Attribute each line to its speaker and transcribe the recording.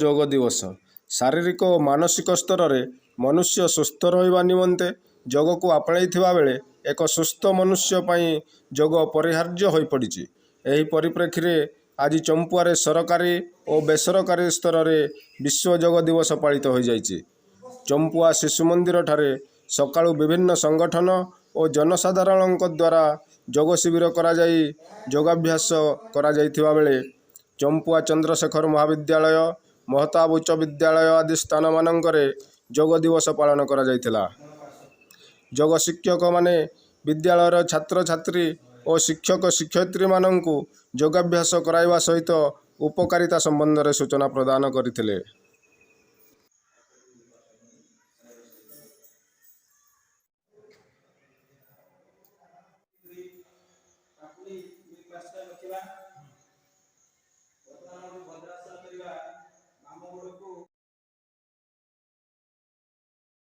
Speaker 1: ଯୋଗ ଦିବସ ଶାରୀରିକ ଓ ମାନସିକ ସ୍ତରରେ ମନୁଷ୍ୟ ସୁସ୍ଥ ରହିବା ନିମନ୍ତେ ଯୋଗକୁ ଆପଣେଇଥିବା ବେଳେ ଏକ ସୁସ୍ଥ ମନୁଷ୍ୟ ପାଇଁ ଯୋଗ ଅପରିହାର୍ଯ୍ୟ ହୋଇପଡ଼ିଛି। ଏହି ପରିପ୍ରେକ୍ଷୀରେ ଆଜି ଚମ୍ପୁଆରେ ସରକାରୀ ଓ ବେସରକାରୀ ସ୍ତରରେ ବିଶ୍ୱ ଯୋଗ ଦିବସ ପାଳିତ ହୋଇଯାଇଛି। ଚମ୍ପୁଆ ଶିଶୁ ମନ୍ଦିରଠାରେ ସକାଳୁ ବିଭିନ୍ନ ସଂଗଠନ ଓ ଜନସାଧାରଣଙ୍କ ଦ୍ୱାରା ଯୋଗ ଶିବିର କରାଯାଇ ଯୋଗାଭ୍ୟାସ କରାଯାଇଥିବା ବେଳେ ଚମ୍ପୁଆ ଚନ୍ଦ୍ରଶେଖର ମହାବିଦ୍ୟାଳୟ, ମହତାବ ଉଚ୍ଚ ବିଦ୍ୟାଳୟ ଆଦି ସ୍ଥାନମାନଙ୍କରେ ଯୋଗ ଦିବସ ପାଳନ କରାଯାଇଥିଲା। ଯୋଗ ଶିକ୍ଷକମାନେ ବିଦ୍ୟାଳୟର ଛାତ୍ରଛାତ୍ରୀ ଓ ଶିକ୍ଷକ ଶିକ୍ଷୟିତ୍ରୀମାନଙ୍କୁ ଯୋଗାଭ୍ୟାସ କରାଇବା ସହିତ ଉପକାରିତା ସମ୍ବନ୍ଧରେ ସୂଚନା ପ୍ରଦାନ କରିଥିଲେ।